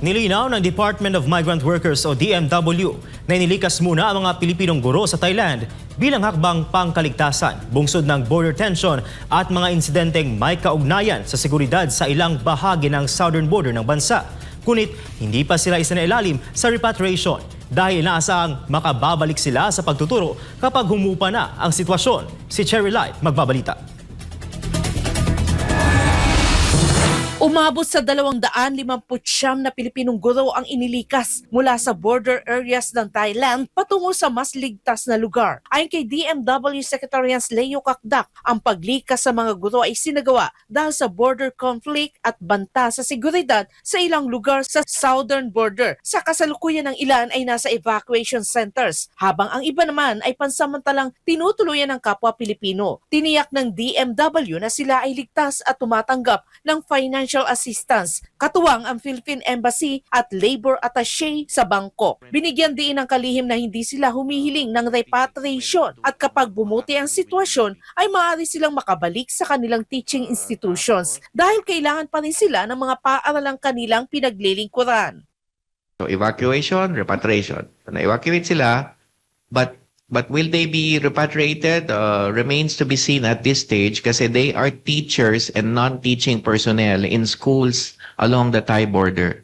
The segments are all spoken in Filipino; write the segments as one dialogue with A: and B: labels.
A: Nilinaw ng Department of Migrant Workers o DMW na inilikas muna ang mga Pilipinong guro sa Thailand bilang hakbang pangkaligtasan, bungsod ng border tension at mga insidenteng may kaugnayan sa seguridad sa ilang bahagi ng southern border ng bansa. Kunit hindi pa sila isinailalim sa repatriation dahil inaasahang makababalik sila sa pagtuturo kapag humupa na ang sitwasyon. Si Cherry Light magbabalita.
B: Umabot sa 259 na Pilipinong guro ang inilikas mula sa border areas ng Thailand patungo sa mas ligtas na lugar. Ayon kay DMW Secretary Leo Kakdak, ang paglikas sa mga guro ay sinagawa dahil sa border conflict at banta sa seguridad sa ilang lugar sa southern border. Sa kasalukuyan ng ilan ay nasa evacuation centers, habang ang iba naman ay pansamantalang tinutuluyan ng kapwa Pilipino. Tiniyak ng DMW na sila ay ligtas at tumatanggap ng financial assistance, katuwang ang Philippine Embassy at Labor Attaché sa Bangkok. Binigyan din ng kalihim na hindi sila humihiling ng repatriation at kapag bumuti ang sitwasyon ay maaari silang makabalik sa kanilang teaching institutions dahil kailangan pa rin sila ng mga paaralang kanilang pinaglilingkuran.
C: So evacuation, repatriation. Na-evacuate sila, but will they be repatriated remains to be seen at this stage kasi they are teachers and non-teaching personnel in schools along the Thai border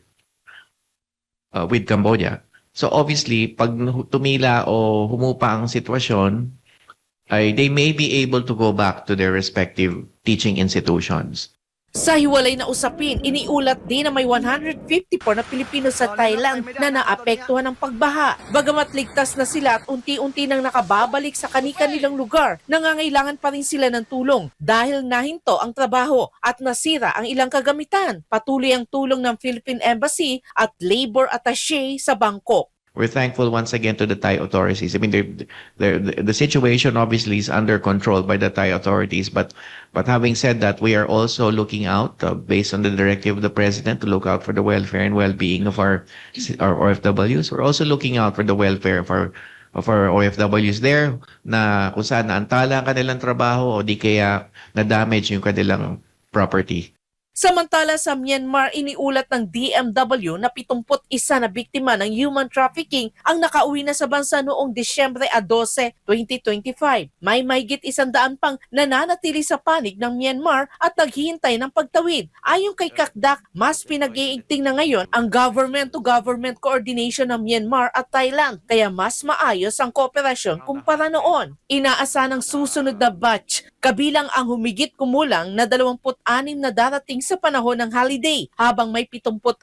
C: with Cambodia. So obviously, pag tumila o humupa ang sitwasyon, they may be able to go back to their respective teaching institutions.
B: Sa hiwalay na usapin, iniulat din na may 154 na Pilipino sa Thailand na naapektuhan ng pagbaha. Bagamat ligtas na sila at unti-unti nang nakababalik sa kani-kanilang lugar, nangangailangan pa rin sila ng tulong dahil nahinto ang trabaho at nasira ang ilang kagamitan. Patuloy ang tulong ng Philippine Embassy at Labor Attaché sa Bangkok.
C: We're thankful once again to the Thai authorities. I mean, the situation obviously is under control by the Thai authorities. But having said that, we are also looking out, based on the directive of the President, to look out for the welfare and well-being of our OFWs. We're also looking out for the welfare of our OFWs there, na kung saan naantala ang kanilang trabaho o di kaya na-damage yung kanilang property.
B: Samantala sa Myanmar, iniulat ng DMW na 71 na biktima ng human trafficking ang nakauwi na sa bansa noong Disyembre 12, 2025. May mahigit 100 pang nananatili sa panig ng Myanmar at naghihintay ng pagtawid. Ayon kay Kakdak, mas pinag-iigting na ngayon ang government-to-government coordination ng Myanmar at Thailand, kaya mas maayos ang kooperasyon kumpara noon. Inaasahan ng susunod na batch, kabilang ang humigit kumulang na 26 na darating sa panahon ng holiday, habang may 74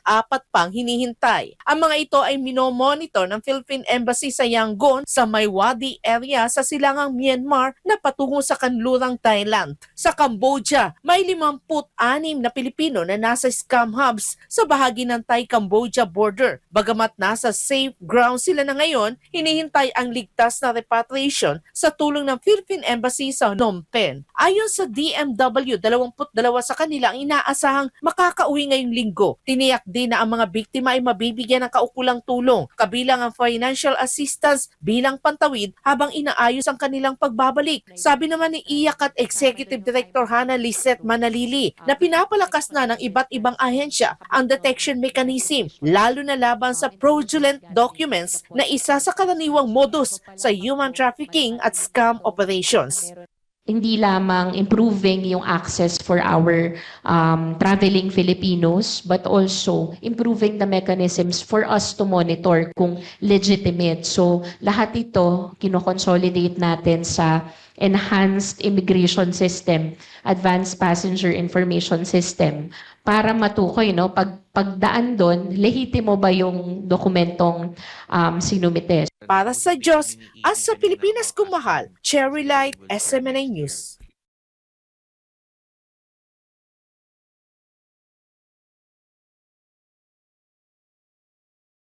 B: pang hinihintay. Ang mga ito ay minomonitor ng Philippine Embassy sa Yangon sa Maiwadi area sa silangang Myanmar na patungo sa kanlurang Thailand. Sa Cambodia, may 56 na Pilipino na nasa scam hubs sa bahagi ng Thai-Cambodia border. Bagamat nasa safe ground sila na ngayon, hinihintay ang ligtas na repatriation sa tulong ng Philippine Embassy sa Phnom Penh. Ayon sa DMW, 22 sa kanila ang inaasahang makakauwi ngayong linggo. Tiniyak din na ang mga biktima ay mabibigyan ng kaukulang tulong, kabilang ang financial assistance bilang pantawid habang inaayos ang kanilang pagbabalik. Sabi naman ni IACAT Executive Director Hannah Lisette Manalili na pinapalakas na ng iba't ibang ahensya ang detection mechanism, lalo na laban sa fraudulent documents na isa sa karaniwang modus sa human trafficking at scam operations.
D: Hindi lamang improving yung access for our traveling Filipinos, but also improving the mechanisms for us to monitor kung legitimate. So lahat ito kino-consolidate natin sa enhanced immigration system, advanced passenger information system, para matukoy, no, pagdaan doon, lehitimo ba yung dokumentong sinumite.
B: Para sa Diyos at sa Pilipinas kung mahal, Cherry Light, SMNA News.